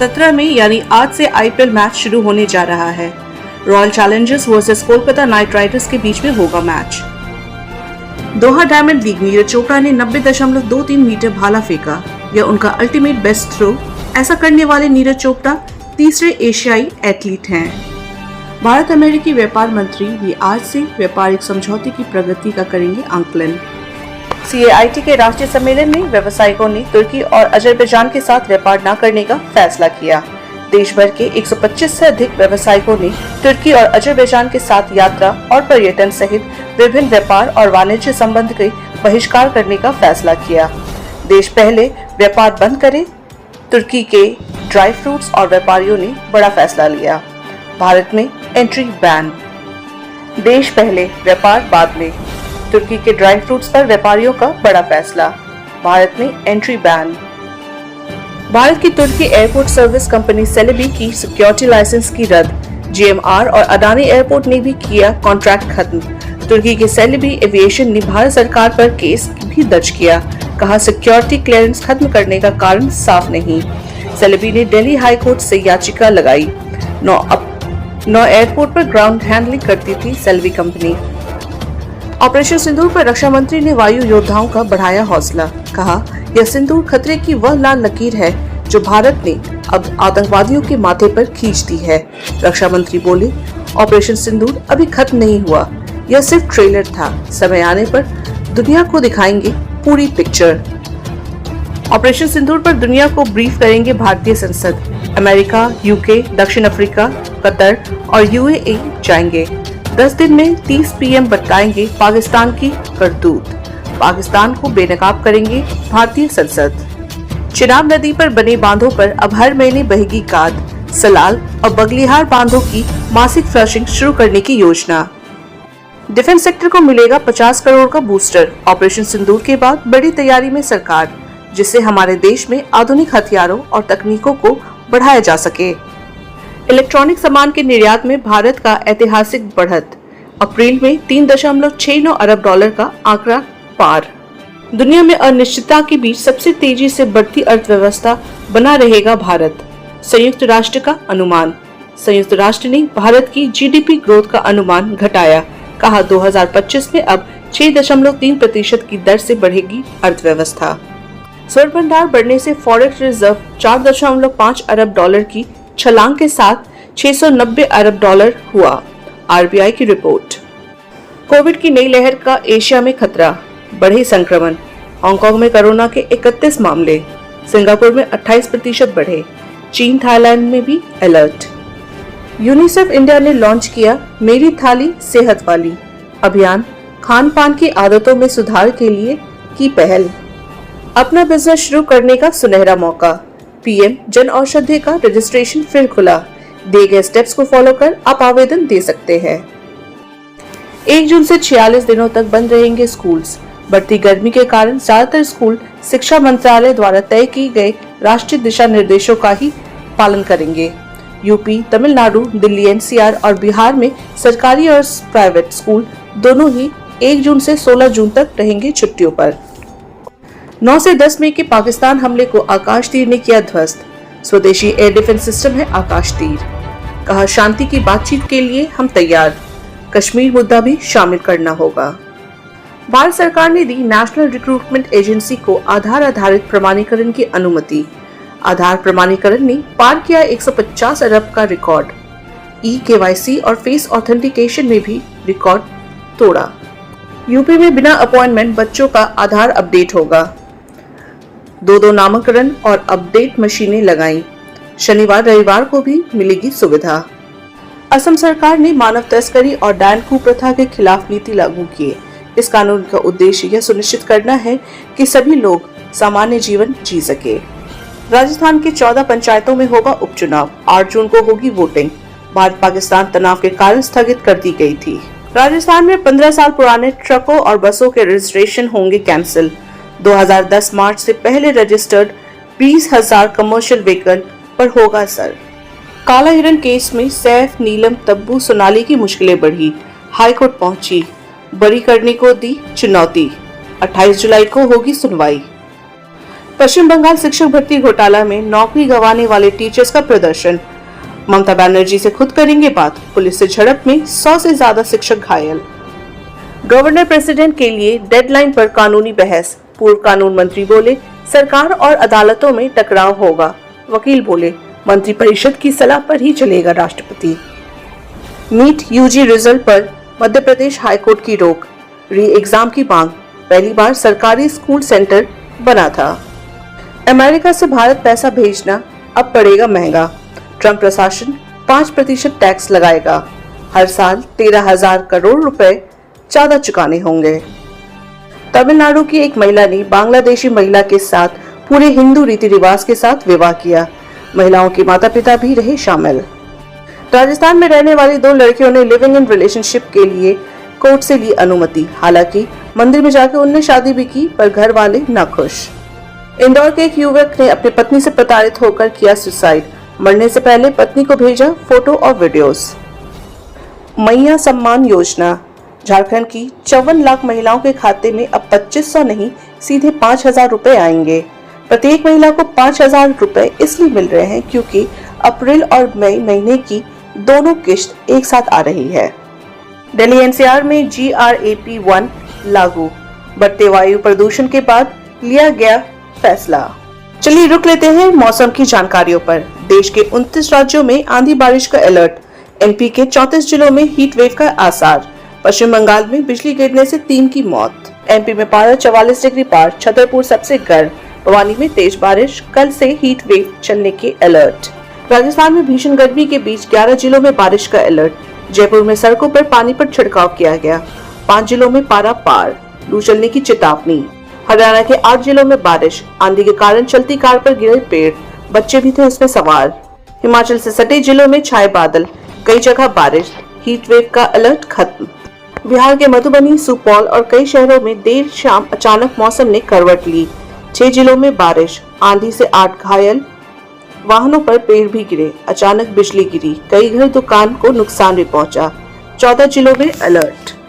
17 में यानी आज से आईपीएल मैच शुरू होने जा रहा है। Royal Challengers versus Kolkata night Riders के बीच में होगा मैच। दोहा डायमंड लीग नीरज चोपड़ा ने 90.23 मीटर भाला फेंका। यह उनका अल्टीमेट बेस्ट थ्रो। ऐसा करने वाले नीरज चोपड़ा तीसरे एशियाई एथलीट हैं। भारत अमेरिकी व्यापार मंत्री भी आज से व्यापारिक समझौते की प्रगति का करेंगे आंकलन। CAIT के राष्ट्रीय सम्मेलन में व्यावसायिकों ने तुर्की और अजरबैजान के साथ व्यापार न करने का फैसला किया। देश भर के 125 से अधिक व्यावसायिकों ने तुर्की और अजरबैजान के साथ यात्रा और पर्यटन सहित विभिन्न व्यापार और वाणिज्य संबंध के बहिष्कार करने का फैसला किया। देश पहले व्यापार बंद करे। तुर्की के ड्राई फ्रूट्स और व्यापारियों ने बड़ा फैसला लिया। भारत में एंट्री बैन। देश पहले व्यापार बाद में। तुर्की के ड्राई फ्रूट्स पर व्यापारियों का बड़ा फैसला। भारत में एंट्री बैन। भारत की तुर्की एयरपोर्ट सर्विस कंपनी सेलेबी की सिक्योरिटी लाइसेंस की रद्द। GMR और अडानी एयरपोर्ट ने भी किया कॉन्ट्रैक्ट खत्म। तुर्की के सेलेबी एविएशन ने भारत सरकार पर केस भी दर्ज किया। कहा सिक्योरिटी क्लियरेंस खत्म करने का कारण साफ नहीं। सेलेबी ने दिल्ली हाई कोर्ट से याचिका लगाई। 9 एयरपोर्ट पर ग्राउंड हैंडलिंग करती थी सेलेबी कंपनी। ऑपरेशन सिंदूर पर रक्षा मंत्री ने वायु योद्धाओं का बढ़ाया हौसला। कहा यह सिंदूर खतरे की वह लाल लकीर है जो भारत ने अब आतंकवादियों के माथे पर खींच दी है। रक्षा मंत्री बोले ऑपरेशन सिंदूर अभी खत्म नहीं हुआ, यह सिर्फ ट्रेलर था। समय आने पर दुनिया को दिखाएंगे पूरी पिक्चर। ऑपरेशन सिंदूर पर दुनिया को ब्रीफ करेंगे भारतीय संसद। अमेरिका, UK, दक्षिण अफ्रीका, कतर और UAE जाएंगे। 10 दिन में 30 PM बताएंगे पाकिस्तान की करतूत। पाकिस्तान को बेनकाब करेंगे भारतीय संसद। चिनाब नदी पर बने बांधों पर अब हर महीने बहेगी गाद। सलाल और बगलिहार बांधों की मासिक फ्लशिंग शुरू करने की योजना। डिफेंस सेक्टर को मिलेगा 50 करोड़ का बूस्टर। ऑपरेशन सिंदूर के बाद बड़ी तैयारी में सरकार, जिससे हमारे देश में आधुनिक हथियारों और तकनीकों को बढ़ाया जा सके। इलेक्ट्रॉनिक सामान के निर्यात में भारत का ऐतिहासिक बढ़त। अप्रैल में 3.69 अरब डॉलर का आंकड़ा पार। दुनिया में अनिश्चितता के बीच सबसे तेजी से बढ़ती अर्थव्यवस्था बना रहेगा भारत। संयुक्त राष्ट्र का अनुमान। संयुक्त राष्ट्र ने भारत की GDP ग्रोथ का अनुमान घटाया। कहा 2025 में अब 6.3% की दर से बढ़ेगी अर्थव्यवस्था। स्वर्ण भंडार बढ़ने से फॉरेक्स रिजर्व 4.5 अरब डॉलर की छलांग के साथ 690 अरब डॉलर हुआ। RBI की रिपोर्ट। कोविड की नई लहर का एशिया में खतरा। बढ़े संक्रमण। हांगकांग में कोरोना के 31 मामले। सिंगापुर में 28% बढ़े। चीन, थाईलैंड में भी अलर्ट। यूनिसेफ इंडिया ने लॉन्च किया मेरी थाली सेहत वाली अभियान। खान पान की आदतों में सुधार के लिए की पहल। अपना बिजनेस शुरू करने का सुनहरा मौका। PM जन औषधि का रजिस्ट्रेशन फिर खुला। दिए गए स्टेप्स को फॉलो कर आप आवेदन दे सकते हैं। 1 जून से 46 दिनों तक बंद रहेंगे स्कूल्स। बढ़ती गर्मी के कारण ज्यादातर स्कूल शिक्षा मंत्रालय द्वारा तय किए गए राष्ट्रीय दिशा निर्देशों का ही पालन करेंगे। यूपी, तमिलनाडु, दिल्ली, NCR और बिहार में सरकारी और प्राइवेट स्कूल दोनों ही 1 जून से 16 जून तक रहेंगे छुट्टियों पर। 9 से 10 मई के पाकिस्तान हमले को आकाश तीर ने किया ध्वस्त। स्वदेशी एयर डिफेंस सिस्टम है आकाश तीर। कहा शांति की बातचीत के लिए हम तैयार। कश्मीर मुद्दा भी शामिल करना होगा। भारत सरकार ने दी नेशनल रिक्रूटमेंट एजेंसी को आधार आधारित प्रमाणीकरण की अनुमति। आधार प्रमाणीकरण ने पार किया 150 अरब का रिकॉर्ड। KYC और फेस ऑथेंटिकेशन में भी रिकॉर्ड तोड़ा। यूपी में बिना अपॉइंटमेंट बच्चों का आधार अपडेट होगा। 2 नामकरण और अपडेट मशीनें लगाई। शनिवार रविवार को भी मिलेगी सुविधा। असम सरकार ने मानव तस्करी और डायन कुप्रथा के खिलाफ नीति लागू की। इस कानून का उद्देश्य यह सुनिश्चित करना है कि सभी लोग सामान्य जीवन जी सके। राजस्थान के 14 पंचायतों में होगा उपचुनाव। 8 जून को होगी वोटिंग। भारत पाकिस्तान तनाव के कारण स्थगित कर दी गई थी। राजस्थान में 15 साल पुराने ट्रकों और बसों के रजिस्ट्रेशन होंगे कैंसिल। 2010 मार्च से पहले रजिस्टर्ड 20,000 कमर्शियल व्हीकल पर होगा असर। काला हिरण केस में सैफ, नीलम, तब्बू, सोनाली की मुश्किलें बढ़ी। हाईकोर्ट पहुंची। बरी करने को दी चुनौती। 28 जुलाई को होगी सुनवाई। पश्चिम बंगाल शिक्षक भर्ती घोटाला में नौकरी गंवाने वाले टीचर्स का प्रदर्शन। ममता बनर्जी से खुद करेंगे बात। पुलिस से झड़प में 100 से ज्यादा शिक्षक घायल। गवर्नर प्रेसिडेंट के लिए डेडलाइन पर कानूनी बहस। पूर्व कानून मंत्री बोले सरकार और अदालतों में टकराव होगा। वकील बोले मंत्रिपरिषद की सलाह पर ही चलेगा राष्ट्रपति। नीट यूजी रिजल्ट पर मध्य प्रदेश हाईकोर्ट की रोक। री एग्जाम की मांग। पहली बार सरकारी स्कूल सेंटर बना था। अमेरिका से भारत पैसा भेजना अब पड़ेगा महंगा। ट्रंप प्रशासन 5% टैक्स लगाएगा। हर साल 13,000 करोड़ रुपए ज्यादा चुकाने होंगे। तमिलनाडु की एक महिला ने बांग्लादेशी महिला के साथ पूरे हिंदू रीति रिवाज के साथ विवाह किया। महिलाओं के माता पिता भी रहे शामिल। राजस्थान में रहने वाली 2 लड़कियों ने लिविंग इन रिलेशनशिप के लिए कोर्ट से ली अनुमति। हालांकि मंदिर में जाकर उनने शादी भी की, पर घर वाले न खुश। इंदौर के एक युवक ने अपनी पत्नी से प्रताड़ित होकर किया सुसाइड। मरने से पहले पत्नी को भेजा फोटो और वीडियोस। मैया सम्मान योजना। झारखंड की 54 लाख महिलाओं के खाते में अब 2500 नहीं सीधे 5,000 रुपए आएंगे। प्रत्येक महिला को 5,000 रुपए इसलिए मिल रहे हैं क्योंकि अप्रैल और मई महीने की दोनों किश्त एक साथ आ रही है। दिल्ली एनसीआर में GRAP 1 लागू। बढ़ते वायु प्रदूषण के बाद लिया गया फैसला। चलिए रुक लेते हैं मौसम की जानकारियों पर। देश के 29 राज्यों में आंधी बारिश का अलर्ट। एमपी के 34 जिलों में हीट वेव का आसार। पश्चिम बंगाल में बिजली गिरने से 3 की मौत। एमपी में पारा 44 डिग्री पार। छतरपुर सबसे गर्म। भवानी में तेज बारिश। कल से हीट वेव चलने के अलर्ट। राजस्थान में भीषण गर्मी के बीच 11 जिलों में बारिश का अलर्ट। जयपुर में सड़कों पर पानी पर छिड़काव किया गया। 5 जिलों में पारा पार। लू चलने की चेतावनी। हरियाणा के 8 जिलों में बारिश। आंधी के कारण चलती कार पर गिरे पेड़। बच्चे भी थे उसमें सवार। हिमाचल से सटे जिलों में छाए बादल। कई जगह बारिश। हीट वेव का अलर्ट खत्म। बिहार के मधुबनी, सुपौल और कई शहरों में देर शाम अचानक मौसम ने करवट ली। 6 जिलों में बारिश। आंधी से 8 घायल। वाहनों पर पेड़ भी गिरे। अचानक बिजली गिरी। कई घर दुकान को नुकसान भी पहुंचा। 14 जिलों में अलर्ट।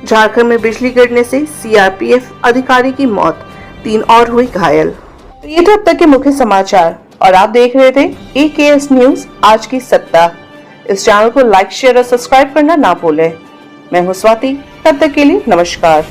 झारखंड में बिजली गिरने से CRPF अधिकारी की मौत। 3 और हुए घायल। तो ये थे अब तक के मुख्य समाचार और आप देख रहे थे AKS न्यूज आज की सत्ता। इस चैनल को लाइक, शेयर और सब्सक्राइब करना ना भूलें। मैं हूं स्वाति। तब तक के लिए नमस्कार।